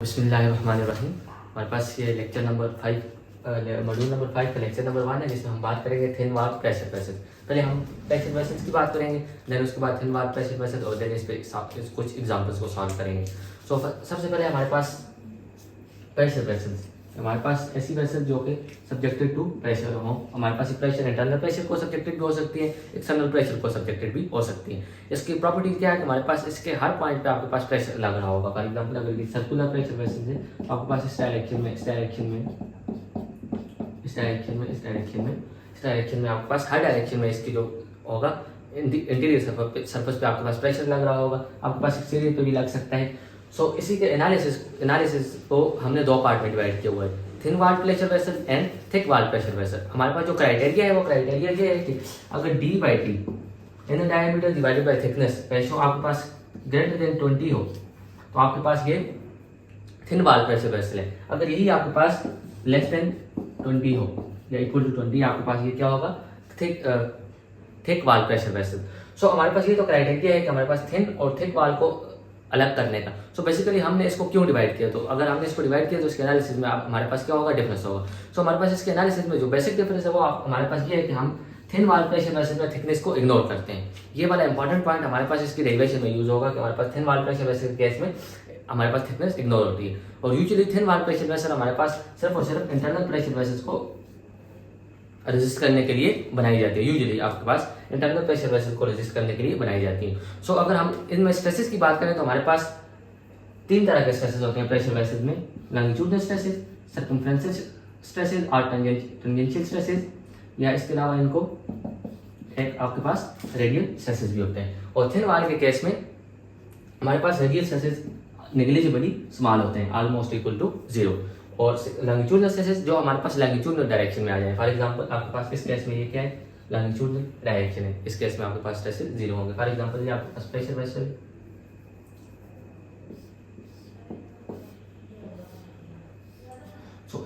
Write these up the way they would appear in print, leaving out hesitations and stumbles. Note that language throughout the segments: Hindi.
बिस्मिल्लाहिर्रहमानिर्रहीम। हमारे पास ये लेक्चर नंबर 5 मॉड्यूल नंबर 5 का लेक्चर नंबर 1 है, जिसमें हम बात करेंगे थिन वाल प्रेशर वेसल। पहले हम प्रेशर वेसल्स की बात करेंगे, देन उसके बाद थिन वाल प्रेशर वेसल, और देन इस पे कुछ एग्जांपल्स को सॉल्व करेंगे। सबसे पहले हमारे पास प्रेशर वेसल्स, हमारे पास ऐसी वेसल जो कि सब्जेक्टेड टू प्रेशर हो। हमारे पास प्रेशर इंटरनल प्रेशर को सब्जेक्टेड भी हो सकती है, एक्सटर्नल प्रेशर को सब्जेक्टेड भी हो सकती है। इसकी प्रॉपर्टी क्या है कि हमारे पास इसके हर पॉइंट पे आपके पास प्रेशर लग रहा होगा। फॉर एग्जांपल अगर ये सर्कुलर प्रेशर वेसल है तो आपके पास इस डायरेक्शन में आपके पास हर डायरेक्शन में इसकी जो होगा इंटीरियर सरफेस पे आपके पास प्रेशर लग रहा होगा, आपके पास एक्सटीरियर पे भी लग सकता है। इसी के एनालिसिस को हमने दो पार्ट में डिवाइड किया हुआ है, थिन वाल प्रेशर वेसल एंड थिक वाल प्रेशर वेसल। हमारे पास जो क्राइटेरिया है वो क्राइटेरिया ये है कि अगर d by T in the diameter divided by thickness ratio आपके पास ग्रेटर देन 20 हो तो आपके पास ये थिन वाल प्रेशर वेसल है। अगर यही आपके पास लेस देन 20 हो या इक्वल टू 20, आपके पास ये क्या होगा, थिक वाल प्रेशर वेसल। हमारे पास ये तो क्राइटेरिया है कि हमारे पास थिन और थिक वाल को अलग करने का। बेसिकली हमने इसको क्यों डिवाइड किया, तो अगर हमने इसको डिवाइड किया तो इसके एनालिसिस में हमारे पास क्या होगा, डिफरेंस होगा। हमारे पास इसके एनालिसिस में जो बेसिक डिफरेंस है वो हमारे पास ये है कि हम थिन वाल प्रेशर वेसल में थिकनेस को इग्नोर करते हैं। ये वाला इंपॉर्टेंट पॉइंट हमारे पास इसकी डेरिवेशन में यूज होगा कि हमारे पास थिन वाल प्रेशर वेसल के केस में हमारे पास थिकनेस इग्नोर होती है, और यूजुअली थिन वाल प्रेशर वेसल हमारे पास सिर्फ और सिर्फ इंटरनल प्रेशर वेसल्स को रेजिस्ट करने के लिए बनाई जाती है। यूजुअली आपके पास इंटरनल प्रेशर वेसल को रेजिस्ट करने के लिए बनाई जाती है। अगर हम इनमें स्ट्रेसेस की बात करें तो हमारे पास 3 तरह के स्ट्रेसेस होते हैं प्रेशर वेसल में, लॉन्गिट्यूडनल स्ट्रेसेस, सर्कमफ्रेंशियल स्ट्रेसेस और टेंजेंशियल स्ट्रेसेस, या इसके अलावा इनको एक आपके पास रेडियल स्ट्रेसेस भी होते हैं। और थिन वाल के केस में हमारे पास रेडियल स्ट्रेसेस नेग्लिजिबली स्मॉल होते हैं, ऑलमोस्ट इक्वल टू 0, और लॉन्गिट्यूडनल स्ट्रेसेस जो हमारे पास लॉन्गिट्यूडनल डायरेक्शन में आ जाए। फॉर एग्जांपल आपके पास इस केस में ये क्या है, लॉन्गिट्यूडनल डायरेक्शन है, इस केस में आपके पास स्ट्रेसेस 0 होंगे। फॉर एग्जांपल ये आपके पास प्रेशर वेसल,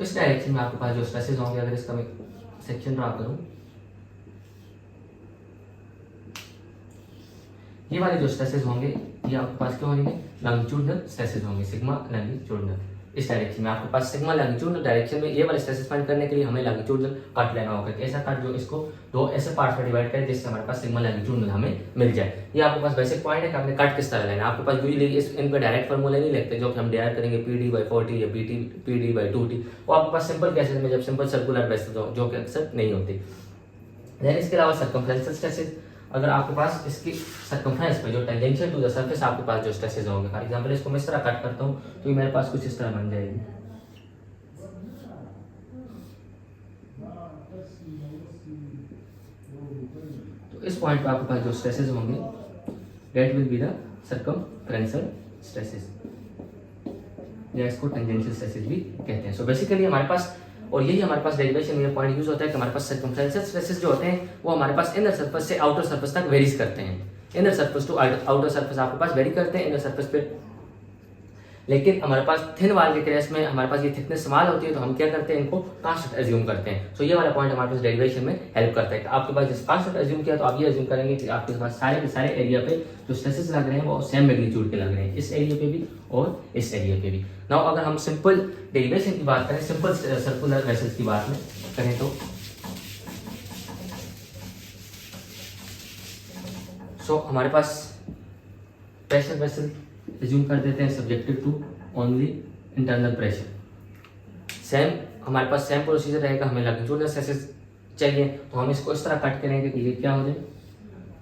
इस डायरेक्शन में आपके पास जो स्ट्रेसेस होंगे, अगर इसका मैं सेक्शन ड्रा करूं, ये वाले जो स्ट्रेसेस होंगे ये आपके पास क्या होंगे, लॉन्गिट्यूडनल स्ट्रेसेस होंगे, सिग्मा लॉन्गिट्यूडनल। इस डायरेक्शन में आपके पास सिग्मा लॉन्गिट्यूडनल डायरेक्शन में ये वाले स्ट्रेसेस फाइंड करने के लिए हमें लॉन्गिट्यूडनल कट लेना होगा, ऐसा कट जो इसको 2 ऐसे पार्ट्स में डिवाइड करे जिससे हमारे पास सिग्मा लॉन्गिट्यूडनल हमें मिल जाए। ये आपके पास बेसिक पॉइंट है कि आपने कट किस तरह लेना है। आपके पास यूजुअली इन पे डायरेक्ट फार्मूला नहीं लिखते जो कि हम डिराइव करेंगे PD/40 या PD/2T, वो आपके पास सिंपल केसेस में जब सिंपल सर्कुलर वेसल जो कि अक्सर नहीं होती। देन इसके अलावा सर्कमफ्रेंशियल स्ट्रेसेस, अगर आपके पास इसकी सर्कमफ्रेंस पे जो टेंजेंशियल टू द सरफेस आपके पास जो स्ट्रेसेस होंगे, फॉर एग्जांपल इसको मैं इस तरह कट करता हूं तो ये मेरे पास कुछ इस तरह बन जाएगी। तो इस पॉइंट पे आपके पास जो स्ट्रेसेस होंगे that will be the circumferential stresses, या इसको टेंजेंशियल स्ट्रेसेस भी कहते हैं। बेसिकली हमारे पास, और यही हमारे पास डेरिवेशन में पॉइंट यूज होता है कि हमारे पास सर्कमफ्रेंशियल स्ट्रेसेस जो होते हैं वो हमारे पास इनर सरफेस से आउटर सरफेस तक वेरीज करते हैं। Inner surface to outer surface आपके पास वेरी करते हैं इनर सरफेस पे, लेकिन हमारे पास थिन वाल के केस में हमारे पास ये थिकनेस स्मॉल होती है तो हम क्या करते हैं, इनको कांस्टेंट एज्यूम करते हैं। ये वाला पॉइंट हमारे पास डेरिवेशन में हेल्प करता है कि आपके पास जिस कांस्टेंट एज्यूम किया तो आप ये एज्यूम करेंगे कि आपके पास सारे के सारे एरिया पे जो स्ट्रेसेस लग रहे हैं वो सेम मैग्नीट्यूड के लग रहे हैं, इस एरिया पे भी और इस एरिया पे भी। नाउ अगर हम सिंपल डेरिवेशन की बात करें, सिंपल सर्कुलर वेसल्स की बात करें तो हमारे पास प्रेशर वेसल एज्यूम कर देते हैं subjected to only internal pressure. Same हमारे पास सेम प्रोसीजर रहेगा, हमें लॉन्गिट्यूडनल स्ट्रेसेस चाहिए तो हम इसको इस तरह कट करेंगे कि ये क्या हो जाए,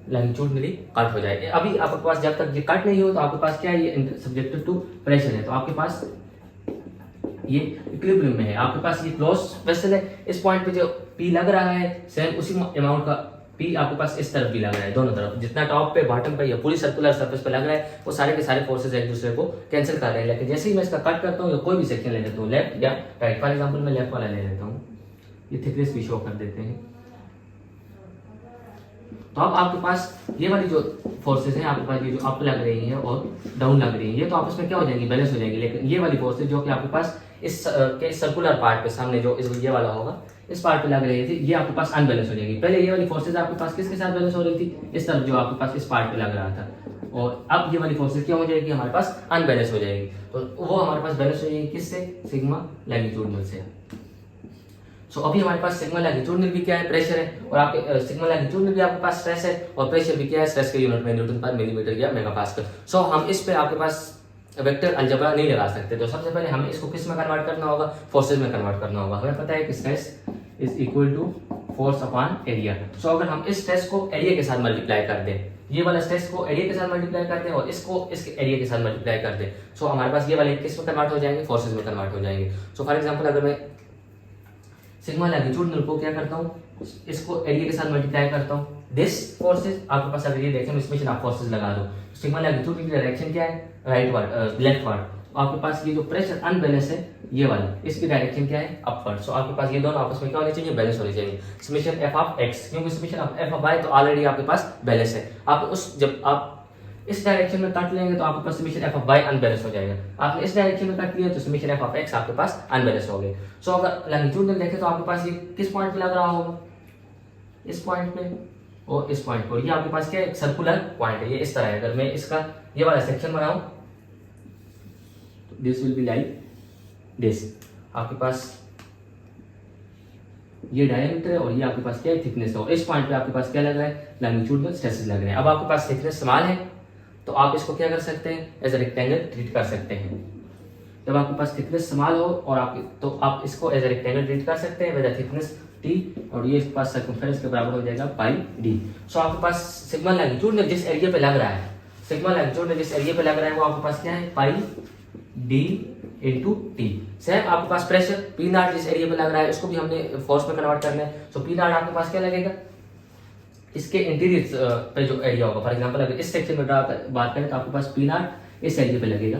लॉन्गिट्यूडनली कट हो जाए। अभी आपके पास जब तक ये कट नहीं हो तो आपके पास क्या है, ये सब्जेक्टेड टू प्रेशर है, तो आपके पास ये इक्विलिब्रियम में है। आपके पास ये क्लोज वेसल है, इस पॉइंट पे जो P लग रहा है सेम उसी अमाउंट का P आपके पास इस तरफ भी लग रहा है, दोनों तरफ जितना टॉप पे बॉटम पे या पूरी सर्कुलर सरफेस पे लग रहा है वो सारे के सारे फोर्सेस एक दूसरे को कैंसिल कर रहे हैं। लेकिन जैसे ही मैं इसका कट करता हूँ या कोई भी सेक्शन ले लेता हूँ, लेफ्ट या राइट, फॉर एग्जांपल मैं लेफ्ट वाला ले लेता हूँ, ये थिकनेस भी शो कर देते हैं, तो अब आपके पास ये वाली जो फोर्सेस हैं आपके पास ये जो अप लग रही हैं और डाउन लग रही हैं, ये तो आपस में क्या हो जाएंगी, बैलेंस हो जाएंगी। लेकिन ये वाली फोर्सेस जो कि आपके पास इस के सर्कुलर पार्ट पे सामने जो ये वाला होगा इस पार्ट पे लग रही थी, ये आपके पास अनबैलेंस हो जाएगी। पहले ये वाली फोर्सेस आपके पास किसके साथ बैलेंस हो रही थी, इस तरफ जो आपके पास इस पार्ट पे लग रहा था, और अब ये वाली फोर्सेस क्या हो जाएगी, हमारे पास अनबैलेंस हो जाएगी। तो वो हमारे पास बैलेंस हो जाएगी किससे, सिग्मा लैंगिट्यूडनल से। सो अभी हमारे पास सिग्मा लैंगिट्यूडनल भी क्या है, प्रेशर है, और आपके सिग्मा लैंगिट्यूडनल भी आपके पास स्ट्रेस है, और प्रेशर भी क्या है, स्ट्रेस के यूनिट में न्यूटन पर मिलीमीटर या मेगापास्कल। सो हम इस पे आपके पास वेक्टर अलजेब्रा नहीं लगा सकते। तो सबसे पहले हमें इसको किस में कन्वर्ट करना होगा, फोर्सेज में कन्वर्ट करना होगा। हमें पता है कि stress is equal to force upon area. So अगर हम इस स्ट्रेस को एरिया के साथ मल्टीप्लाई कर दें, ये वाला स्ट्रेस को एरिया के साथ मल्टीप्लाई करते हैं और इसको इसके एरिया के साथ मल्टीप्लाई करते हैं, सो हमारे पास ये वाले किस में कन्वर्ट हो जाएंगे, फोर्सेज में कन्वर्ट हो जाएंगे। सो फॉर एग्जांपल अगर मैं सिग्मा लैंगिट्यूडनल को क्या करता हूँ, इसको एरिया के साथ मल्टीप्लाई करता हूँ, दिस फोर्सेज आपके पास अगर ये देखें इसमें आप फोर्सेज लगा दो, सिग्मा लैंगिट्यूड की डायरेक्शन क्या है, राइट वर्ड लेफ्ट वर्ड। आपके पास ये जो प्रेशर अनबैलेंस है ये वाला, इसकी डायरेक्शन क्या है, अपवर्ड। सो आपके पास ये दोनों आपस में क्या होने चाहिए, बैलेंस होने चाहिए। समेशन एफ ऑफ एक्स, क्योंकि summation of F of Y तो ऑलरेडी आपके पास बैलेंस है। आप उस जब आप इस डायरेक्शन में कट लेंगे तो आपके पास summation F of Y unbalance हो जाएगा। आपने इस डायरेक्शन में कट लिया तो समेशन एफ ऑफ एक्स आपके पास अनबैलेंस हो गए। सो अगर लैंगिट्यूडनल देखें तो आपके पास ये किस पॉइंट पे लग रहा होगा, इस पॉइंट पे और इस पॉइंट पर। ये आपके पास क्या है, सर्कुलर पॉइंट है, ये इस तरह है। अगर मैं इसका ये वाला सेक्शन बनाऊं तो this will be like this. आपके पास ये डायमीटर है और ये आपके पास क्या है, थिकनेस है, और इस पॉइंट पे आपके पास क्या लग रहा है, लैंगिट्यूडनल स्ट्रेसेस लग रहे हैं। अब आपके पास थिकनेस स्मॉल है तो आप इसको क्या कर सकते हैं, एज अ रेक्टेंगल ट्रीट कर सकते हैं। जब आपके पास थिकनेस स्मॉल हो और आप इसको एज अ रेक्टेंगल ट्रीट कर सकते हैं विद थिकनेस टी, और ये इसके पास सर्कमफेरेंस के बराबर हो जाएगा पाई डी। सो आपके पास सिग्मा लैंगिट्यूडनल जिस एरिया पे लग रहा है, सिग्मा लैंगिट्यूडनल जिस एरिया पे लग रहा है वो आपके पास क्या है, पाई डी इंटू टी। सेम आपके पास प्रेशर पी नॉट जिस एरिया पे लग रहा है उसको भी हमने फोर्स में कन्वर्ट करना है। सो पी नॉट आपके पास क्या लगेगा, इसके इंटीरियर पे जो एरिया होगा। फॉर एग्जांपल अगर इस सेक्शन में बात करें तो आपके पास पी नॉट इस एरिया पे लगेगा,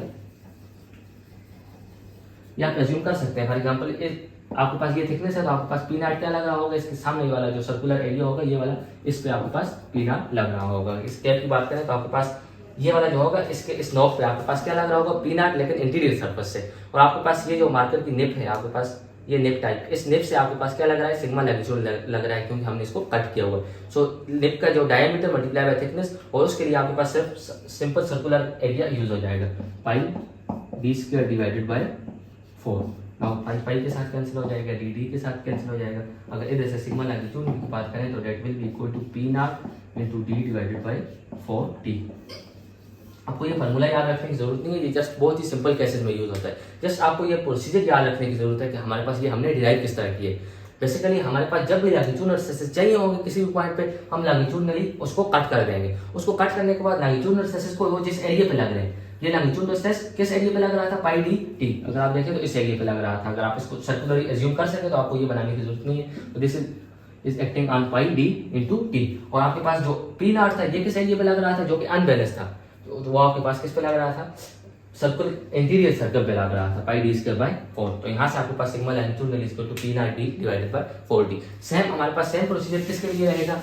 या आप एज्यूम कर सकते हैं। फॉर एग्जांपल आपके पास ये थिकनेस है तो आपके पास पी नॉट क्या लग रहा होगा, इसके सामने वाला जो सर्कुलर एरिया होगा ये वाला, इस पे आपके पास पी नॉट लग रहा होगा। इस कैप की बात करें तो आपके पास ये वाला जो होगा इसके इस नोक पे आपके पास क्या लग रहा होगा, पी नॉट, लेकिन इंटीरियर सरफेस से। और आपके पास ये जो मार्कर की निप है आपके पास, ये निप टाइप, इस निप से आपके पास क्या लग रहा है, सिग्मा लैंगिट्यूडनल लग रहा है, क्योंकि हमने इसको कट किया हुआ है। सो निप का जो डायमीटर मल्टीप्लाई बाय थिकनेस, और उसके लिए आपके पास सिर्फ सिंपल सर्कुलर एरिया यूज हो जाएगा, pi D square divided by 4। Now pi pi के साथ कैंसिल हो जाएगा, डी डी के साथ कैंसिल हो जाएगा। अगर इधर से सिग्मा लैंगिट्यूडनल की बात करें तो that will be equal to P not into D divided by 4t। आपको ये फार्मूला याद रखने की जरूरत नहीं है, ये जस्ट बहुत ही सिंपल केसेस में यूज होता है। जस्ट आपको ये प्रोसीजर याद रखने की जरूरत है कि हमारे पास ये हमने डिराइव किस तरह किए। बेसिकली हमारे पास जब भी लैंगिट्यूडनल स्ट्रेसेस चाहिए होंगे किसी भी पॉइंट पे, हम लैंगिट्यूडनली उसको कट कर देंगे। उसको कट करने के बाद लैंगिट्यूडनल स्ट्रेसेस को वो जिस एरिया पे लग रहे हैं, ये लैंगिट्यूडनल स्ट्रेस किस एरिया पे लग रहा था, पाई डी टी। अगर आप देखें तो इस एरिया पे लग रहा था। अगर आप इसको सर्कुलरली एज्यूम कर सके तो आपको ये बनाने की जरूरत नहीं है। तो this is acting on pi D into T. और आपके पास जो पी नॉट था ये किस एरिया पे लग रहा था, जो कि अनबैलेंस था, तो वो आपके पास किस पे लग रहा था, सर्कल इंटीरियर सर्कल पे लग रहा था, पाई डी स्क्वायर बाय 4। तो यहाँ से आपके पास sigma longitudinal is equal to P not D divided by 4d। Same हमारे पास सेम प्रोसीजर किसके लिए रहेगा,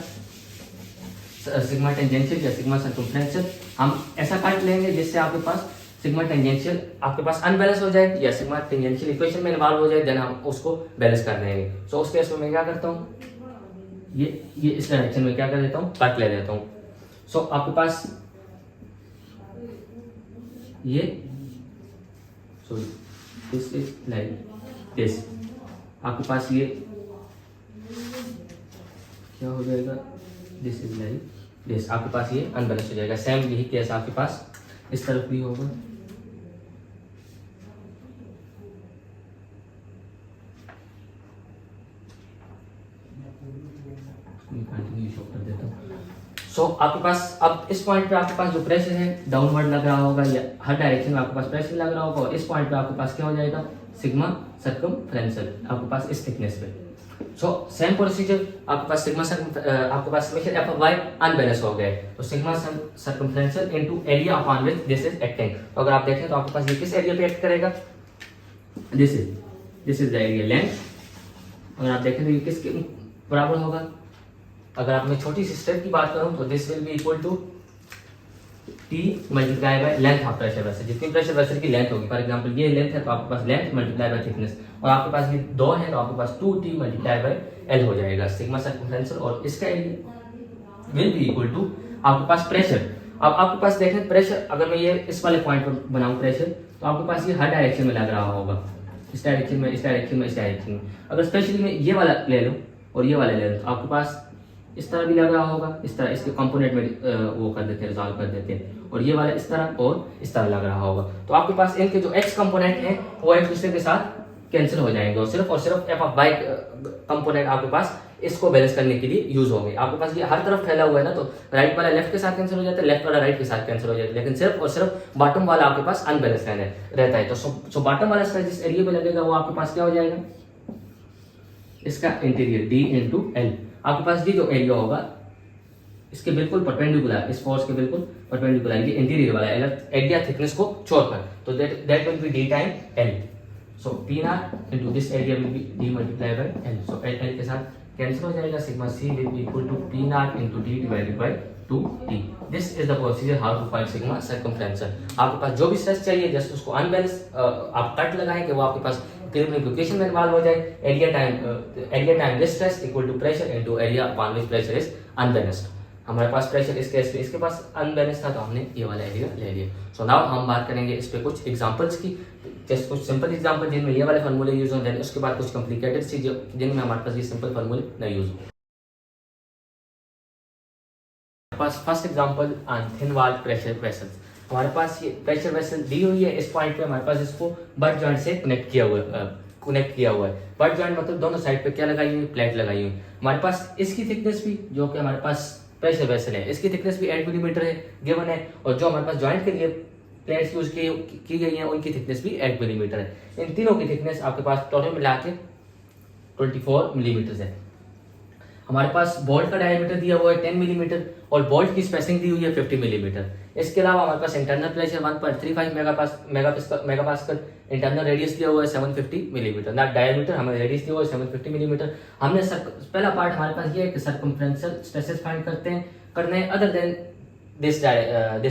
सिग्मा टेंजेंशियल या सिग्मा सर्कमफ्रेंशियल। हम ऐसा काट लेंगे जिससे आपके पास सिग्मा टेंजेंशियल आपके पास अनबैलेंस हो जाए या सिग्मा टेंजेंशियल इक्वेशन में इन्वॉल्व हो जाए, देन हम उसको बैलेंस कर देंगे। सो उस केस में मैं क्या करता हूँ, ये इस डायरेक्शन में क्या कर देता हूँ, कट ले देता हूँ। सो आपके पास ये sorry this is like this, आपके पास ये क्या हो जाएगा, दिस इज लाइक दिस, आपके पास ये अनबैलेंस हो जाएगा। सेम यही केस आपके पास इस तरफ भी होगा। कंटिन्यू शो कर देता हूँ। सो आपके पास अब इस पॉइंट पे आपके पास जो प्रेशर है डाउनवर्ड लग रहा होगा, या हर डायरेक्शन में आपके पास प्रेशर लग रहा होगा, और इस पॉइंट पे आपके पास क्या हो जाएगा, सिग्मा सर्कमफ्रेंशियल आपके पास इस थिकनेस पे। सो सेम प्रोसीजर आपके पास आपके पास summation F of Y unbalance हो गए, तो sigma circumferential into area upon which this is acting. तो अगर आप देखें तो आपके पास ये किस एरिया पे एक्ट करेगा, this is the area length. अगर आप देखें तो ये किसके बराबर होगा, अगर आप मैं छोटी सी स्टेप की बात करूं तो this will be equal to T multiply by length of pressure vessel. जितनी प्रेशर वेसल की लेंथ होगी, फॉर एग्जांपल ये लेंथ है तो आपके पास लेंथ मल्टीप्लाई बाय थिकनेस, और आपके पास ये 2 है तो आपके पास 2t मल्टीप्लाई बाय एल हो जाएगा सिग्मा सर्कमफ्रेंशियल, और इसका area will be equal to आपके पास प्रेशर। अब आपके पास देखें प्रेशर, अगर मैं ये इस वाले पॉइंट पर बनाऊं प्रेशर, तो आपके पास ये हर डायरेक्शन में लग रहा होगा, इस डायरेक्शन में, इस डायरेक्शन में, इस डायरेक्शन में। अगर स्पेशली मैं ये वाला ले लूँ और ये वाला ले लूँ, तो आपके पास इस तरह भी लग रहा होगा, इस तरह इसके कंपोनेंट में वो कर देते हैं, रिजॉल्व कर देते हैं, और ये वाला इस तरह और इस तरह लग रहा होगा। तो आपके पास इनके जो एक्स कंपोनेंट हैं वो एक दूसरे के साथ कैंसिल हो जाएंगे और सिर्फ एफ ऑफ वाई कंपोनेंट आपके पास इसको बैलेंस करने के लिए यूज होंगे। आपके पास ये हर तरफ फैला हुआ है ना, तो राइट वाला लेफ्ट के साथ कैंसिल हो जाता है, लेफ्ट वाला राइट के साथ कैंसिल हो जाता है, लेकिन सिर्फ और सिर्फ बॉटम वाला आपके पास अनबैलेंस रहता है। तो सो बॉटम वाला स्ट्रेस जिस एरिया पे लगेगा वो आपके पास क्या हो जाएगा, इसका इंटीरियर डी इंटू एल। आपके पास ये जो एरिया होगा इसके बिल्कुल परपेंडिकुलर, इस फोर्स के बिल्कुल परपेंडिकुलर, ये इंटीरियर वाला एरिया थिकनेस को छोड़कर, तो that will be D time L. So P not into this area will be D multiply by L. So L के साथ कैंसिल हो जाएगा, sigma C will be equal to P not into D divided by 2t। This is the procedure how to find sigma circumference. आपके पास जो भी स्ट्रेस चाहिए जस्ट उसको अनबैलेंस आप कट लगाएं कि वो आपके पास इक्वेशन में इन्वॉल्व हो जाए। Area time this stress equal to pressure into area upon which pressure is unbalanced. हमारे पास प्रेशर इस केस में इसके पास अनबैलेंस था, तो हमने ये वाला एरिया ले लिया। सो नाउ हम बात करेंगे इस पे कुछ एग्जांपल्स की, जस्ट कुछ सिंपल एग्जांपल जिनमें ये वाले फार्मूले यूज हो, देन उसके बाद कुछ कॉम्प्लिकेटेड चीज जिनमें हमारे पास ये सिंपल फार्मूले नहीं यूज हो। पास first example on thin wall pressure vessels. हमारे पास ये प्रेशर वेसल दी हुई है, इस पॉइंट पे हमारे पास इसको बट जॉइंट से कनेक्ट किया हुआ है। बट जॉइंट मतलब दोनों साइड पे क्या लगाई हुई, प्लेट लगाई हुई। हमारे पास इसकी थिकनेस भी, जो कि हमारे पास प्रेशर वेसल है, इसकी थिकनेस भी 8 मिलीमीटर है गिवन है, और जो हमारे पास जॉइंट के लिए प्लेट्स यूज की गई हैं उनकी थिकनेस भी 8 मिलीमीटर है। इन तीनों की थिकनेस आपके पास टोटल मिला के 24 मिलीमीटर है। हमारे पास बोल्ट का डायमीटर दिया हुआ है 10 मिलीमीटर और बोल्ट की स्पेसिंग दी हुई है 50 मिलीमीटर। इसके अलावा हमारे पास internal pressure 1.35 megapascal, internal radius दिया हुआ है 750 मिलीमीटर। ना डायमीटर हमें रेडियस दिया हुआ है 750 मिलीमीटर। हमने पहला पार्ट हमारे पास ये है कि सर्कमफ्रेंशियल स्ट्रेसेस फाइंड करने अदर देन दिस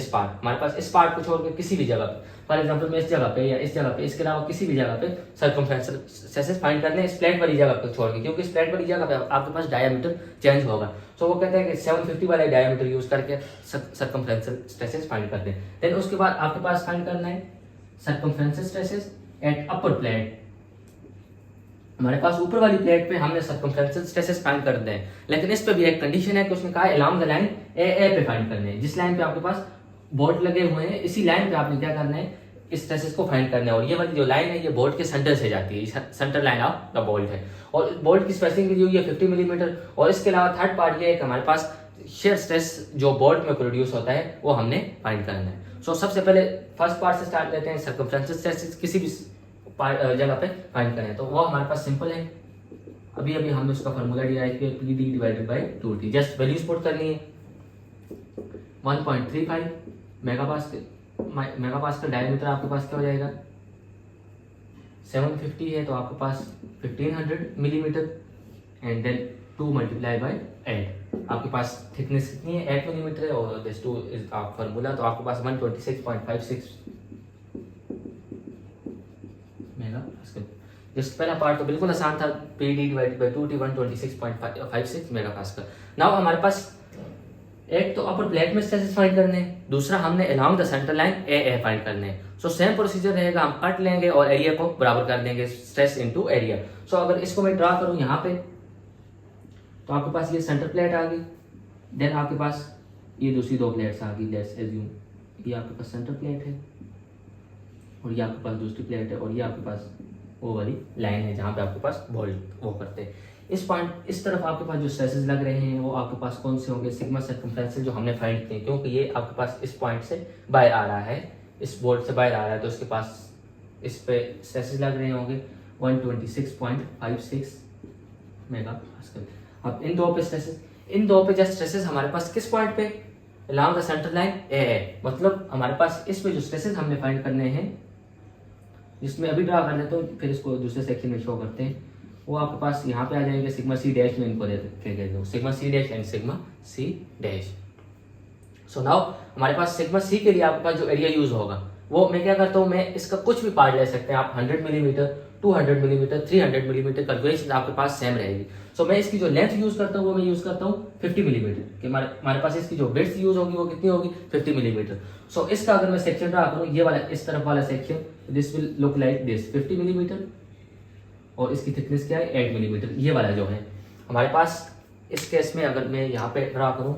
पार्ट। हमारे पास इस पार्ट को छोड़ के किसी भी जगह पे, फॉर एग्जांपल मैं इस जगह पे या इस जगह पे, इसके अलावा किसी भी जगह पे सर्कमफ्रेंशियल स्ट्रेसेस फाइंड करने इस प्लेट वाली जगह पे छोड़ के, क्योंकि इस प्लेट वाली जगह पे आपके पास डायमीटर चेंज होगा। सो वो कहते हैं कि 750 वाला डायमीटर यूज करके सर्कमफ्रेंशियल स्ट्रेसेस फाइंड करते हैं। देन उसके बाद आपके पास फाइंड करना है circumferential stresses eight upper plate. हमारे पास ऊपर वाली प्लेट पे हमने सर्कमफ्रेंशियल स्ट्रेसेस फाइंड करने हैं, लेकिन इस पे भी एक कंडीशन है कि उसने कहा अलोंग द लाइन ए पे फाइंड करने हैं। जिस लाइन पे आपके पास बोल्ट लगे हुए हैं इसी लाइन पे आपने क्या करना है, इस स्ट्रेसेस को फाइंड करना है। और ये वाली जो लाइन है ये बोल्ट के सेंटर से जाती है, centre line of the bolt है, और बोल्ट की स्पेसिंग भी दी हुई है 50 मिलीमीटर। और इसके अलावा थर्ड पार्ट ये है कि हमारे पास शेयर स्ट्रेस जो बोल्ट में प्रोड्यूस होता है वो हमने फाइंड करना है। सो सबसे पहले फर्स्ट पार्ट से स्टार्ट लेते हैं, सर्कमफ्रेंशियल स्ट्रेसेस किसी भी जगह पे फाइंड करें, तो वो हमारे पास सिंपल है। अभी हमने उसका फॉर्मूला दिया है कि P D divided by 2t। Just values put करनी है। 1.35 मेगापास्कल डायमीटर आपके पास क्या हो जाएगा, 750 है तो आपके पास 1500 millimetre, and then 2 multiply by 8। आपके पास थिकनेस कितनी है, 8 मिलीमीटर है, और दिस 2 इज आप फार्मूला, तो आपके पास 126.56 मेगापास्कल। जिस पहला पार्ट तो बिल्कुल आसान था, P D divided by 2t 126.56 megapascal. Now हमारे पास एक तो अपर प्लेट में स्ट्रेसेस फाइंड करने हैं, दूसरा हमने along the centre line A find करने हैं। सो सेम प्रोसीजर रहेगा, हम कट लेंगे और एरिया को बराबर कर देंगे, स्ट्रेस इनटू एरिया। सो अगर इसको मैं ड्रा करूं यहाँ पे, तो आपके पास ये सेंटर प्लेट आ गई, देन आपके पास ये दूसरी दो प्लेट्स आ गई। लेट्स एज्यूम ये आपके पास सेंटर प्लेट है और ये आपके पास दूसरी प्लेट है, और ये आपके पास वो वाली लाइन है जहाँ पे आपके पास बोल्ट वो करते हैं। इस पॉइंट इस तरफ आपके पास जो स्ट्रेसेस लग रहे हैं वो आपके पास कौन से होंगे, सिग्मा सर्कमफ्रेंशियल जो हमने फाइंड किए, क्योंकि ये आपके पास इस पॉइंट से बाहर आ रहा है, इस बोल्ट से बाहर आ रहा है, तो उसके पास इस पे स्ट्रेसेस लग रहे होंगे 126.56 मेगापास्कल। अब इन दो पे जस्ट स्ट्रेसेस हमारे पास किस पॉइंट पे, अलोंग द सेंटर लाइन ए, मतलब हमारे पास इस पे जो स्ट्रेसेस हमने फाइंड करने हैं, जिसमें अभी ड्रा कर लेते हैं, फिर इसको दूसरे सेक्शन में शो करते हैं, वो आपके पास यहाँ पे आ जाएंगे। सिग्मा सी डैश में इनको दे दो, sigma C dash and sigma C dash. So now हमारे पास सिग्मा सी के लिए आपके पास जो एरिया यूज होगा वो मैं क्या करता हूँ, मैं इसका कुछ भी पार्ट ले सकते हैं आप, 100 मिलीमीटर, 200 मिलीमीटर, 300 मिलीमीटर, कैलकुलेशन आपके पास सेम रहेगी। सो मैं इसकी जो लेंथ यूज करता हूँ वो मैं यूज करता हूँ 50 मिलीमीटर कि हमारे पास इसकी जो विड्थ यूज होगी वो कितनी होगी, 50 मिलीमीटर। सो इसका अगर मैं सेक्शन ड्रा करूँ, ये वाला इस तरफ वाला section, this will look like this 50 millimetre, और इसकी थिकनेस क्या है 8 मिलीमीटर, ये वाला जो है हमारे पास। इस केस में अगर मैं यहाँ पे ड्रा करूँ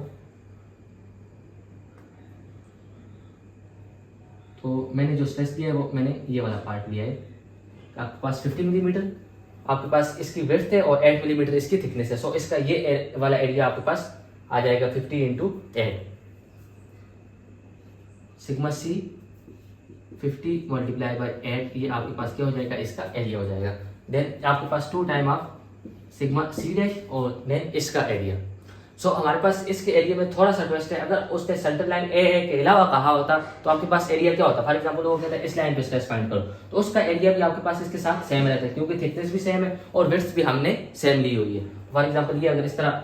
तो मैंने जो स्ट्रेस दिया है वो मैंने ये वाला पार्ट लिया है। आपके पास 50 मिलीमीटर आपके पास इसकी विड्थ है और 8 मिलीमीटर इसकी थिकनेस है। सो इसका ये वाला एरिया आपके पास आ जाएगा 50 into 8, sigma C 50 multiply by 8, ये आपके पास क्या हो जाएगा, इसका एरिया हो जाएगा। देन आपके पास 2 time of sigma C dash और देन इसका एरिया। सो हमारे पास इसके एरिया में थोड़ा सा ट्विस्ट है, अगर उसने सेंटर लाइन ए के अलावा कहा होता तो आपके पास एरिया क्या होता। फॉर एग्जांपल वो कहता है इस लाइन पे स्ट्रेस फाइंड करो, तो उसका एरिया भी आपके पास इसके साथ सेम रहता है क्योंकि थिकनेस भी सेम है और विड्थ भी हमने सेम ली हुई है। फॉर एग्जांपल ये अगर इस तरह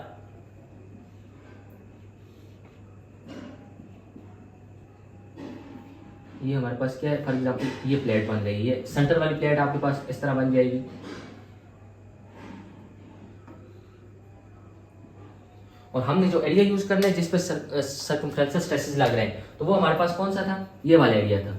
ये हमारे पास क्या है, फॉर एग्जांपल ये प्लेट बन रही है, सेंटर वाली प्लेट आपके पास इस तरह बन जाएगी, और हमने जो एरिया यूज करना है जिसपे सर्कमफ्रेंशियल स्ट्रेसेस लग रहे हैं तो वो हमारे पास कौन सा था, ये वाला एरिया था,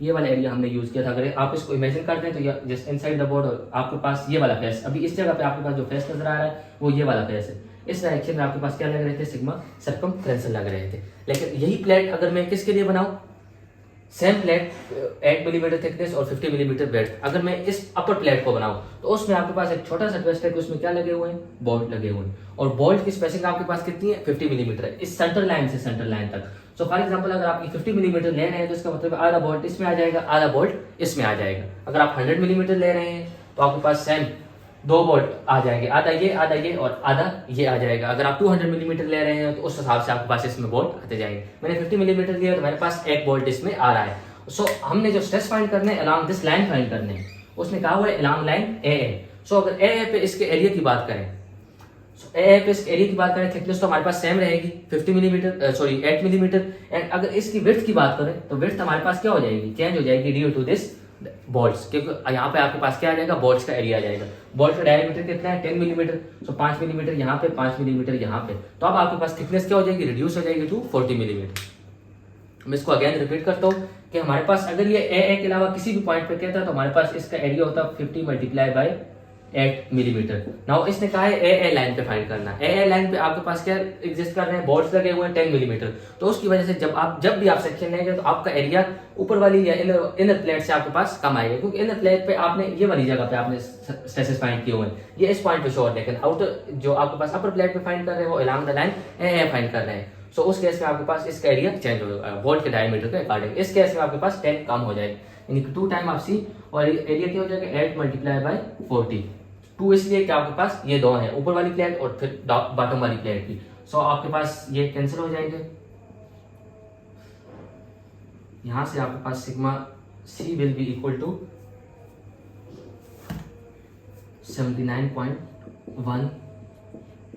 ये वाला एरिया हमने यूज किया था। अगर आप इसको इमेजिन करते हैं तो जस्ट इनसाइड द बोर्ड आपके पास ये वाला फेस, अभी इस जगह पे आपके पास जो फेस नजर आ रहा है वो ये वाला फेस है, इस डायरेक्शन में आपके पास क्या लग रहे थे, सिग्मा सर्कमफ्रेंशियल लग रहे थे। लेकिन यही प्लेट अगर मैं किसके लिए बनाऊं, सेम प्लेट 8 मिलीमीटर थिकनेस और 50 मिलीमीटर ब्रेड्थ, अगर मैं इस अपर प्लेट को बनाऊं तो उसमें आपके पास एक छोटा सा ट्विस्ट है कि उसमें क्या लगे हुए हैं, बोल्ट लगे हुए हैं, और बोल्ट की स्पेसिंग आपके पास कितनी है, 50 मिलीमीटर है इस सेंटर लाइन से सेंटर लाइन तक। सो फॉर एग्जांपल अगर आप 50 मिलीमीटर ले रहे हैं तो इसका मतलब आधा बोल्ट इसमें आ जाएगा, आधा बोल्ट इसमें आ जाएगा। अगर आप 100 मिलीमीटर ले रहे हैं तो आपके पास सेम 2 बोल्ट आ जाएंगे, आधा ये और आधा ये आ जाएगा। अगर आप 200 मिलीमीटर ले रहे हैं तो उस हिसाब से आपके पास इसमें बोल्ट आते जाएंगे। मैंने 50 मिलीमीटर लिया तो मेरे पास एक बोल्ट इसमें आ रहा है। सो हमने जो स्ट्रेस फाइंड करने हैं अलोंग दिस लाइन फाइंड करने हैं, उसने कहा हुआ है अलोंग लाइन ए ए। सो अगर ए ए पे इसके एरिया की बात करें, सो ए ए पे इसके एरिया की बात करें, थिकनेस तो हमारे पास सेम रहेगी 50 मिलीमीटर, सॉरी 8 मिलीमीटर। एंड अगर इसकी विड्थ की बात करें तो विड्थ हमारे पास क्या हो जाएगी, चेंज हो जाएगी ड्यू टू दिस बोल्ट्स, क्योंकि यहाँ पे आपके पास क्या आ जाएगा, बोल्ट्स का एरिया आ जाएगा। बोल्ट का डायमीटर कितना है 10 मिलीमीटर, सो 5 मिलीमीटर यहाँ पे, 5 मिलीमीटर यहाँ पे, तो अब आपके पास थिकनेस क्या हो जाएगी, रिड्यूस हो जाएगी टू 40 मिलीमीटर। मैं इसको अगेन रिपीट करता हूँ कि हमारे पास अगर ये ए के अलावा किसी भी पॉइंट पे कहता है तो हमारे पास इसका एरिया होता है 50 मल्टीप्लाई बाई 8 मिलीमीटर। नाउ इसने कहा है ए लाइन पे फाइंड करना, ए लाइन पे आपके पास क्या एग्जिस्ट कर रहे हैं, बोल्ट्स लगे हुए हैं 10 मिलीमीटर, तो उसकी वजह से जब भी आप सेक्शन लेंगे तो आपका एरिया ऊपर वाली या इनर प्लेट से आपके पास कम आएगा, क्योंकि इनर प्लेट पे आपने ये वाली जगह पे आपने स्ट्रेसेस फाइंड किए हुए हैं, ये इस पॉइंट पे शो, लेकिन आउटर जो आपके पास अपर प्लेट पे फाइंड कर रहे हैं वो along the line A find कर रहे हैं। सो उस केस में आपके पास इसका एरिया चेंज होगा बोल्ट के डायमीटर के अकॉर्डिंग। इस केस में आपके पास 10 कम हो जाएगा, यानी कि 2 टाइम ऑफ सी, और एरिया क्या हो जाएगा 8 मल्टीप्लाई बाई 40। 2 इसलिए कि आपके पास ये दो हैं, ऊपर वाली प्लेट और फिर बॉटम वाली प्लेट भी। सो आपके पास ये कैंसिल हो जाएंगे, यहां से आपके पास sigma C will be equal to 79.1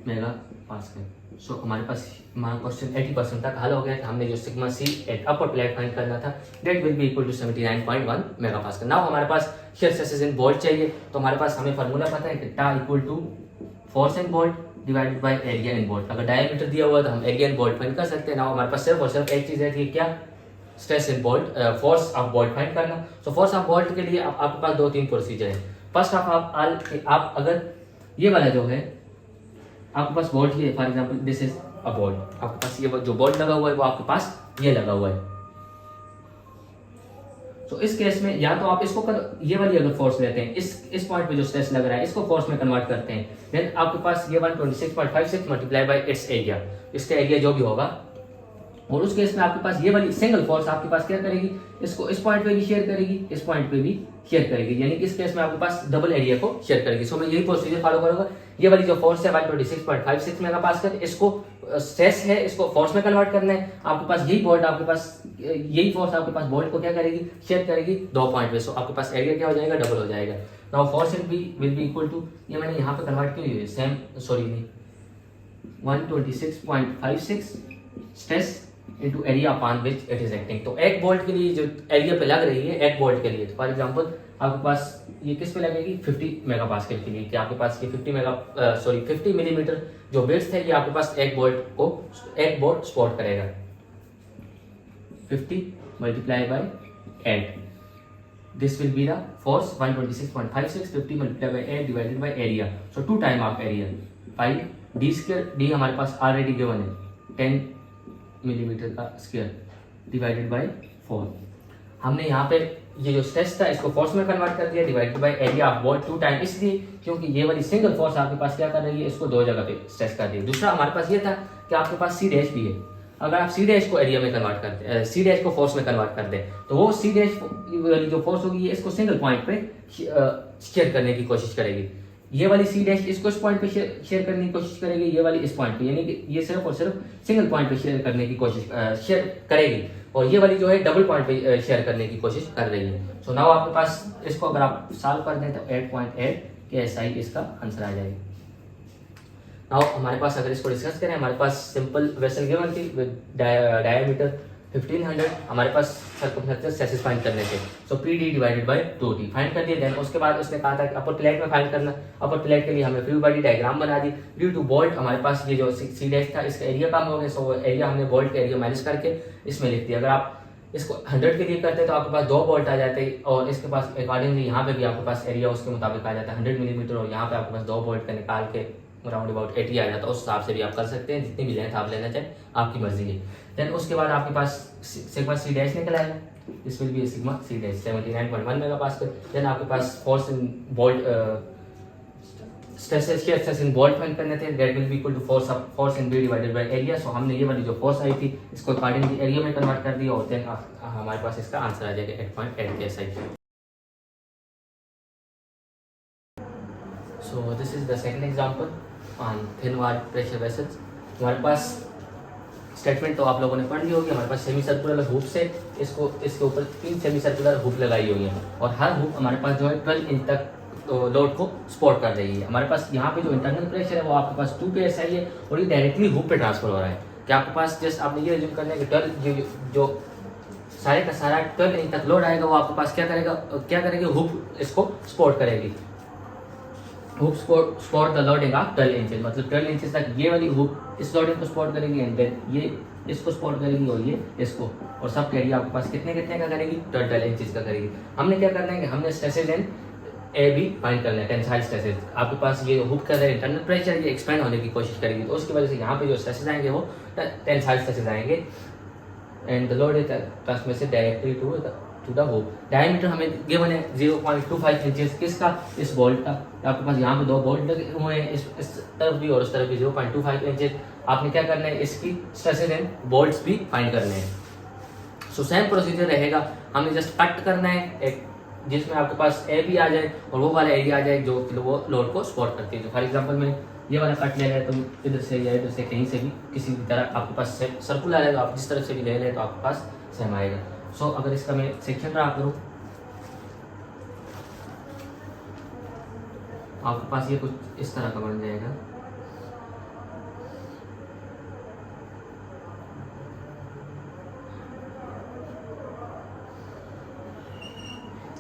mega pascal. So हमारे पास क्वेश्चन 80% तक हल हो गया। हमने जो sigma C at upper plate find करना था, that will be equal to 79.1 mega pascal. Now हमारे पास शियर स्ट्रेसेस इन बोल्ट चाहिए, तो हमारे पास हमें फार्मूला पता है कि टा equal to force in bolt divided by area in bolt. अगर डायमीटर दिया हुआ तो हम एरिया इन बोल्ट फाइंड कर सकते हैं। नाउ हमारे पास सिर्फ और सिर्फ एक चीज है कि क्या, stress in bolt, force of bolt find करना। सो फोर्स ऑफ बोल्ट के लिए आपके पास 2-3 प्रोसीजर है। फर्स्ट आप अगर ये वाला जो है आपके पास बोल्ट लिए, for example this is a bolt, आपके पास ये जो बोल्ट लगा हुआ है वो आपके पास ये लगा हुआ है। तो इस केस में या तो आप इसको ये वाली अगर फोर्स लेते हैं, इस पॉइंट पे जो स्ट्रेस लग रहा है इसको फोर्स में कन्वर्ट करते हैं, देन आपके पास ये 126.56 मल्टीप्लाई बाय इट्स एरिया, इसका एरिया जो भी होगा, और उस केस में आपके पास ये वाली सिंगल फोर्स आपके पास क्या करेगी, इसको इस पॉइंट पे भी शेयर करेगी, इस पॉइंट पे भी शेयर करेगी, यानी कि इस केस में आपके पास डबल एरिया को शेयर करेगी। सो मैं यही प्रोसीजर फॉलो करूंगा। ये वाली जो फोर्स है 126.56 मेगापास्कल, इसको स्ट्रेस है, इसको फोर्स में कन्वर्ट करना है। आपके पास यही बोल्ट, आपके पास यही फोर्स आपके पास बोल्ट को क्या करेगी, शेयर करेगी 2 पॉइंट पे। सो आपके पास एरिया क्या हो जाएगा, डबल हो जाएगा। Now force will be equal to, ये मैंने यहाँ पे कन्वर्ट की हुई है, सेम, सॉरी नहीं, 126.56 stress into area upon which it is acting। तो 1 वोल्ट के लिए जो एरिया पे लग रही है 1 वोल्ट के लिए, तो फॉर एग्जांपल आपके पास ये किस पे लगेगी 50 मेगापास्कल के लिए, कि आपके पास ये 50 मिलीमीटर जो वेव्स थे ये आपके पास 1 वोल्ट स्पॉट करेगा। 50 multiply by 8, this will be the force 126.56, 50 multiply by 8 divided by area, so 2 time of area 5 D square, D हमारे पास ऑलरेडी गिवन है 10 मिलीमीटर का स्क्वायर डिवाइडेड बाय 4। हमने यहाँ पे ये जो स्ट्रेस था इसको फोर्स में कन्वर्ट कर दिया, divided by area of wall 2 time, इसलिए क्योंकि ये वाली सिंगल फोर्स आपके पास क्या कर रही है, इसको 2 जगह पे स्ट्रेस कर रही है। दूसरा हमारे पास ये था कि आपके पास सी डैश भी है, अगर आप सी डैश को एरिया में कन्वर्ट करते हैं, सी डैश को फोर्स में कन्वर्ट कर दें, तो वो सी डैश वाली जो फोर्स होगी ये इसको सिंगल पॉइंट पे शेयर करने की कोशिश करेगी, ये वाली सी डैश इसको इस पॉइंट पे शेयर करने की कोशिश करेगी, ये वाली इस पॉइंट पे, यानी कि ये सिर्फ और सिर्फ सिंगल पॉइंट पे शेयर करने की कोशिश शेयर करेगी, और ये वाली जो है डबल पॉइंट पे शेयर करने की कोशिश कर रही है। सो नाउ आपके पास इसको अगर आप सॉल्व कर दें तो 8.8 के SI इसका आंसर आ जाएगा। नाउ हमारे पास अगर इसको डिस्कस करें, हमारे पास सिंपल वेसल गिवन थी विद डायमीटर 1500, हमारे पास सर्कमफेरेंस चेसिस फाइंड करने थे, सो PD divided by 2T find कर दिया। देन उसके बाद उसने कहा था कि अपर प्लेट में फाइंड करना, अपर प्लेट के लिए हमने फ्री बॉडी डायग्राम बना दी। ड्यू टू बोल्ट हमारे पास ये जो सी डैश था इसका एरिया कम हो गया, सो एरिया हमने बोल्ट का एरिया माइनस करके इसमें लिख दिया। अगर आप इसको 100 के लिए करते तो आपके पास 2 बोल्ट आ जाते, और इसके पास अकॉर्डिंगली यहाँ पे भी आपके पास एरिया उसके मुताबिक आ जाता है 100 मिलीमीटर, और यहाँ पे आपके पास 2 बोल्ट का निकाल के अराउंड अबाउट 80 आ जाता है। उस हिसाब से भी आप कर सकते हैं, जितनी भी लेंथ आप लेना चाहें आपकी मर्जी है। देन उसके बाद आपके पास सिग्मा सी डैश निकल आएगा, this will be sigma C dash 79.1 megapascal. Then आपके पास force in bolt stress in bolt find करने थे, that will be equal to force in B divided by area. So हमने ये वाली जो फोर्स आई थी इसको अकॉर्डिंगली एरिया में कन्वर्ट कर दिया, और देन हमारे पास इसका आंसर आ जाएगा 8.8 के SI। So this is the second example on thin wall pressure vessels। हमारे पास स्टेटमेंट तो आप लोगों ने पढ़ ली होगी। हमारे पास सेमी सर्कुलर हुप से इसके ऊपर 3 सेमी सर्कुलर हुप लगाई हुई है, और हर हुप हमारे पास जो है 12 इंच तक लोड को सपोर्ट कर रही है। हमारे पास यहाँ पे जो इंटरनल प्रेशर है वो आपके पास 2 PSI है, और ये डायरेक्टली हुप पे ट्रांसफर हो रहा है। कि आपके पास जस्ट आपने ये रिज्यूम करना है कि 12 जो सारे का सारा 12 इंच तक लोड आएगा वो आपके पास क्या करेगी हुप इसको सपोर्ट करेगी। Hoop support the loading of 12 inches, मतलब 12 इंचेस तक ये वाली हुप इस लोडिंग को सपोर्ट करेगी, एंड देन ये इसको सपोर्ट करेगी और ये इसको, और सब एरिया आपके पास कितने का करेगी 12 इंचेस का करेगी। हमने क्या करना है कि हमने stresses and A B find करना है, टेंसाइल स्ट्रेसेस। आपके पास ये हुप कर रहे इंटरनल प्रेशर ये एक्सपेंड होने की कोशिश करेगी, तो उसकी वजह से यहाँ पे जो स्ट्रेसेस आएंगे वो टेंसाइल स्ट्रेसेस आएंगे, and the load is transmitted directly to the hoop. Diameter हमें गिवन है 0.25 इंचेस, किसका, इस बोल्ट का। आपके पास यहाँ पे 2 बोल्ट लगे हुए हैं, इस तरफ भी और उस तरफ भी 0.25 इंचेस। आपने क्या करना है, इसकी स्ट्रेसेस एंड बोल्ट्स भी फाइंड करने हैं। सो सेम प्रोसीजर रहेगा, हमें जस्ट कट करना है एक जिसमें आपके पास ए भी आ जाए और वो वाला एरिया आ जाए जो वो लोड को सपोर्ट करती है। तो फॉर एग्जांपल मैं ये वाला कट ले रहे तो इधर से या इधर से कहीं से भी किसी भी तरह आपके पास सर्कुलर आएगा, आप जिस तरफ से भी ले लें तो आपके पास सेम आएगा। सो अगर इसका मैं सेक्शन ड्रा करूँ, आपके पास ये कुछ इस तरह का बन जाएगा।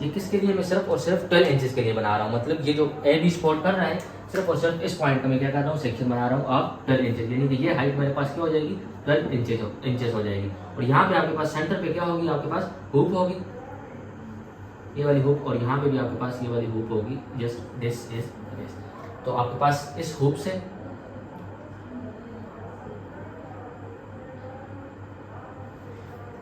ये किसके लिए, मैं सिर्फ और सिर्फ 12 इंचेस के लिए बना रहा हूँ, मतलब ये जो ए बी सपोर्ट कर रहा है सिर्फ और सिर्फ इस पॉइंट का मैं क्या कर रहा हूँ, सेक्शन बना रहा हूँ आप 12 इंचेस, यानी कि ये हाइट मेरे पास क्या हो जाएगी 12 इंचेस हो जाएगी। और यहाँ पे आपके पास सेंटर पे क्या होगी, आपके पास हुप होगी, ये वाली हुप, और यहाँ पे भी आपके पास ये वाली हुप होगी, जस्ट दिस इज दिस। तो आपके पास इस हुप से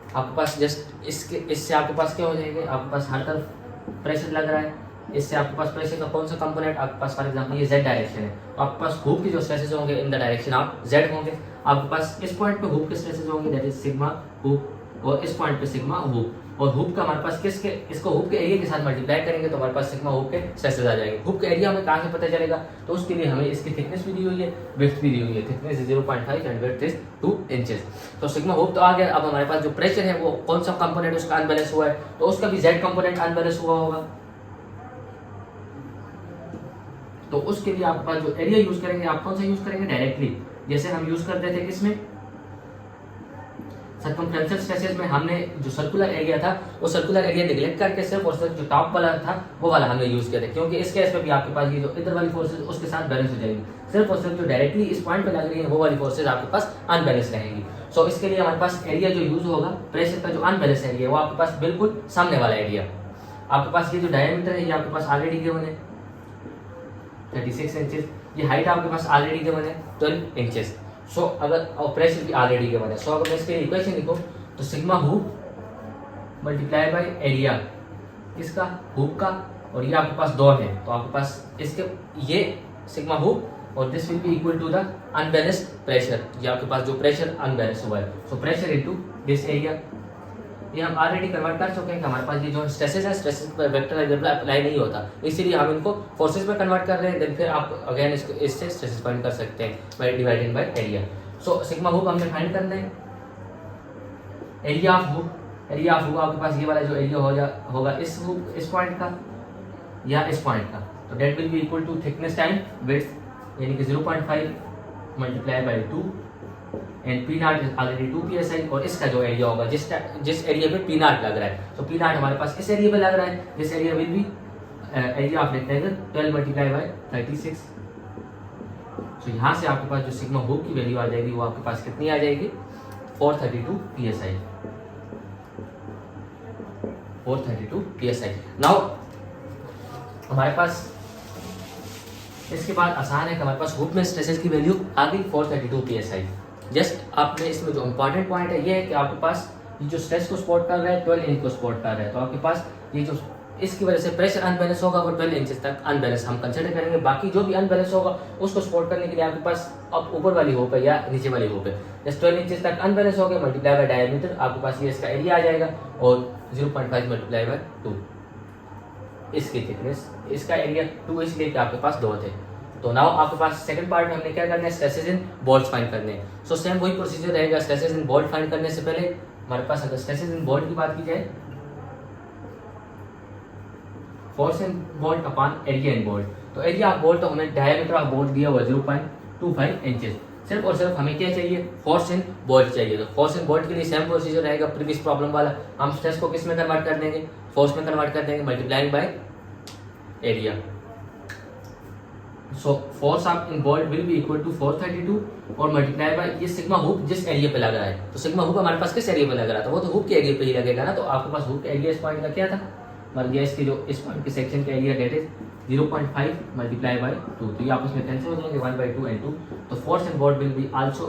आपके पास जस्ट इससे आपके पास क्या हो जाएगा, आपके पास हर तरफ प्रेशर लग रहा है, इससे आपके पास प्रेशर का कौन सा कंपोनेंट, आपके पास फॉर एग्जांपल ये z डायरेक्शन है, तो आपके पास हुप की जो स्ट्रेसेस होंगे in the direction of z होंगे। आपके पास इस पॉइंट पे हुप के स्ट्रेसेस होंगे दैट इज सिग्मा हुप, और इस पॉइंट पे सिग्मा हुप, और हुप का हमारे पास इसको हुप के एरिया के साथ मल्टीप्लाई करेंगे तो हमारे पास सिग्मा हुप के स्ट्रेसेस आ जाएंगे। हुप का एरिया हमें कहाँ से पता चलेगा, तो उसके लिए हमें इसकी थिकनेस भी दी हुई है, विड्थ भी दी हुई है, thickness 0.5 and width is 2 inches. तो सिग्मा हुप तो आ गया। अब हमारे पास जो प्रेशर है वो कौन सा कंपोनेंट उसका अनबैलेंस हुआ है, तो उसका भी z कंपोनेंट अनबैलेंस हुआ होगा, तो उसके लिए आपके पास जो एरिया यूज करेंगे आप कौन सा यूज करेंगे, डायरेक्टली, जैसे हम यूज करते थे किसमें सर्कमफ्रेंशियल स्ट्रेसेस में हमने जो सर्कुलर एरिया था वो सर्कुलर एरिया निगलेक्ट करके सिर्फ और सिर्फ जो टॉप वाला था वो वाला हमने यूज किया था, क्योंकि इस केस में भी आपके पास ये जो इधर वाली फोर्सेज उसके साथ बैलेंस हो जाएगी, सिर्फ और सिर्फ जो डायरेक्टली इस पॉइंट पे लग रही है वो वाली फोर्सेज आपके पास अनबैलेंस रहेंगी। सो इसके लिए हमारे पास एरिया जो यूज होगा प्रेशर का जो अनबैलेंस एरिया है वो आपके पास बिल्कुल सामने वाला एरिया। आपके पास ये जो डायमीटर है ये आपके पास ऑलरेडी गिवन है 36 इंचेस, ये हाइट आपके पास ऑलरेडी गिवन है 12 इंचेस। सो अगर और प्रेशर भी ऑलरेडी गिवन है, सो अगर मैं इसके लिए इक्वेशन लिखूं तो sigma hoop multiply by area किसका, हुप का, और ये आपके पास 2 है तो आपके पास इसके ये सिग्मा हुप और this will be equal to the unbalanced pressure, ये आपके पास जो प्रेशर अनबैलेंस हुआ है, so pressure into this area. ये हम ऑलरेडी कन्वर्ट कर चुके हैं कि हमारे पास ये जो स्ट्रेसेस है स्ट्रेसेस पर वेक्टर अलजेब्रा अप्लाई नहीं होता, इसीलिए हम इनको फोर्सेस में कन्वर्ट कर रहे हैं, देन फिर आप अगेन इसको इससे स्ट्रेसेस फाइंड कर सकते हैं by dividing by area. So sigma hoop हमने फाइंड करना है, एरिया ऑफ हुप आपके पास ये वाला जो एरिया होगा इस पॉइंट का या इस पॉइंट का, तो that will be equal to thickness time width यानी कि 0.5 multiply by 2 and P not is already 2 psi, और इसका जो एरिया होगा जिस एरिया पे पी नॉट लग रहा है, तो पी नॉट हमारे पास इस एरिया पे लग रहा है, this area will B area of rectangle 12 multiply by 36। सो यहाँ से आपके पास जो सिग्मा हुप की वैल्यू आ जाएगी वो आपके पास कितनी आ जाएगी 432 psi, 432 psi। नाउ हमारे पास इसके बाद आसान है कि हमारे पास हुप में स्ट्रेसेस की वैल्यू आ गई 432 psi। जस्ट आपने इसमें जो इंपॉर्टेंट पॉइंट है ये है कि आपके पास ये जो स्ट्रेस को सपोर्ट कर रहा है 12 इंच को सपोर्ट कर रहा है, तो आपके पास ये जो इसकी वजह से प्रेशर अनबैलेंस होगा वो 12 इंचेस तक अनबैलेंस हम कंसिडर करेंगे, बाकी जो भी अनबैलेंस होगा उसको सपोर्ट करने के लिए आपके पास अब ऊपर वाली होप है या नीचे वाली होप है। जस्ट 12 इंचेस तक अनबैलेंस हो गया मल्टीप्लाई बाय डायमीटर, आपके पास ये इसका एरिया आ जाएगा, और 0.5 मल्टीप्लाई बाय 2 इसकी थिकनेस, इसका एरिया 2 इसलिए कि आपके पास 2 थे। तो नाउ आपके पास सेकंड पार्ट में हमने क्या करना है स्ट्रेसेस इन बोल्ट्स फाइंड करने हैं। सो सेम वही प्रोसीजर रहेगा, स्ट्रेसेस इन बोल्ट फाइंड करने से पहले हमारे पास अगर स्ट्रेसेस इन बोल्ट की बात की जाए force in bolt upon area in bolt, तो एरिया ऑफ बोल्ट तो हमें डायमीटर ऑफ बोल्ट दिया हुआ 0.25 इंचेस, सिर्फ और सिर्फ हमें क्या चाहिए फोर्स इन बोल्ट चाहिए। तो फोर्स इन बोल्ट के लिए सेम प्रोसीजर रहेगा प्रीवियस प्रॉब्लम वाला, हम स्ट्रेस को किस में कन्वर्ट कर देंगे फोर्स में कन्वर्ट कर देंगे multiplying by area. So force of in bolt will be equal to 432 और मल्टीप्लाई बाय ये सिग्मा हुप जिस एरिया पे लग रहा है, तो सिग्मा हुप हमारे पास किस एरिया पे लग रहा था वो तो हुप के एरिया पे ही लगेगा ना, तो आपके पास हुप का एरिया इस पॉइंट का क्या था मर गया, इसकी जो इस पॉइंट के सेक्शन का area that is 0.5 multiply by 2, तो ये आपस में कैंसिल हो जाएंगे 1/2 and 2, तो force in bolt will be also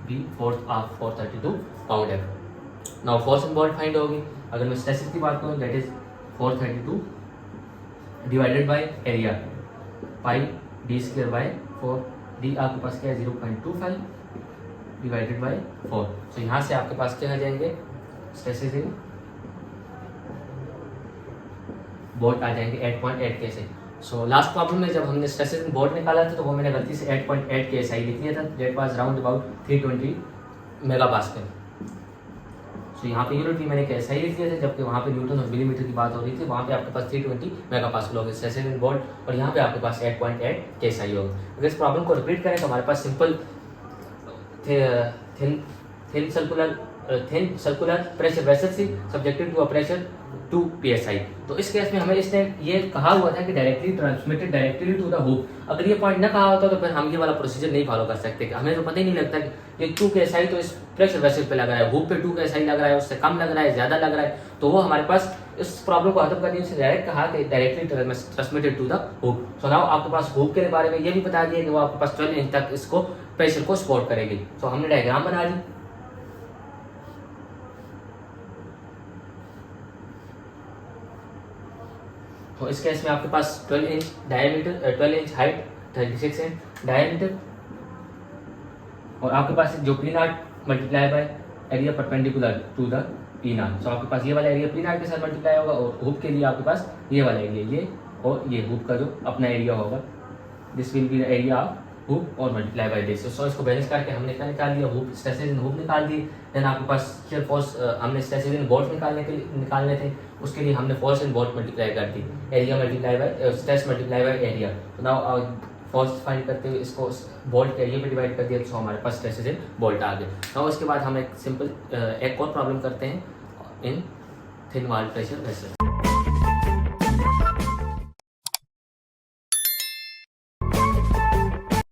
be force of 432 pound है। Now force in bolt find होगी, अगर मैं स्ट्रेसेस की बात करूं that is 432 divided by area pi D square by 4, D आपके पास क्या है 0.25 डिवाइडेड बाय 4, तो यहाँ से आपके पास क्या आ जाएंगे स्ट्रेसेस इन बोल्ट आ जाएंगे 8.8 के। सो लास्ट प्रॉब्लम में जब हमने स्ट्रेसेस इन बोल्ट निकाला था तो वो मैंने गलती से 8.8 के लिख लिया था, that was round about 320 megapascal. So यहाँ पे यूनिट भी मैंने कैसा ही लिख दिया था, जबकि वहाँ पे न्यूटन और मिलीमीटर की बात हो रही थी, वहाँ पे आपके पास 320 मेगापास्कल होगा स्ट्रेसेस इन बोल्ट, और यहाँ पे आपके पास 8.8 केएसआई होगा। अगर इस प्रॉब्लम को रिपीट करें तो हमारे पास simple thin circular pressure vessel C subjected to a pressure 2 psi, तो इस केस में हमें इसने ये कहा हुआ था कि directly transmitted directly to the hoop, अगर ये पॉइंट ना कहा होता तो फिर हम ये वाला प्रोसीजर नहीं फॉलो कर सकते, हमें तो पता ही नहीं लगता कि ये 2 psi तो इस प्रेशर वेसल पे लग रहा है, हुप पे 2 psi लग रहा है, उससे कम लग रहा है ज्यादा लग रहा है, तो वो हमारे पास इस प्रॉब्लम को खत्म करने से डायरेक्ट कहा कि directly transmitted to the hoop. So now आपके पास हुप के बारे में ये भी बता दिया कि वो आपके पास 12 इंच तक इसको प्रेशर को सपोर्ट करेगी। सो हमने डायग्राम बना ली, तो इस केस में आपके पास 12 inch diameter 12 inch height 36 inch diameter, और आपके पास जो P nought multiply by area perpendicular to the P nought, so आपके पास ये वाला एरिया पी नॉट के साथ मल्टीप्लाई होगा, और हुप के लिए आपके पास ये वाला एरिया ये और ये हुप का जो अपना एरिया होगा this will be the area of hoop और मल्टीप्लाई बाय दिस। सो इसको बैलेंस करके हमने क्या निकाल लिया हुप स्ट्रेसेस इन हुप निकाल दिए, देन आपके पास शियर फोर्स हमने स्ट्रेसेस इन बोल्ट निकालने थे, उसके लिए हमने फोर्स इन बोल्ट मल्टीप्लाई कर दी, area multiply by stress multiply by area, तो नाउ फोर्स फाइंड करते हुए इसको बोल्ट एरिया में डिवाइड कर दिया, तो हमारे पास स्ट्रेसेस इन बोल्ट आ गए। और उसके बाद हम एक सिंपल एक और प्रॉब्लम करते हैं इन थिन वॉल प्रेशर वेसल।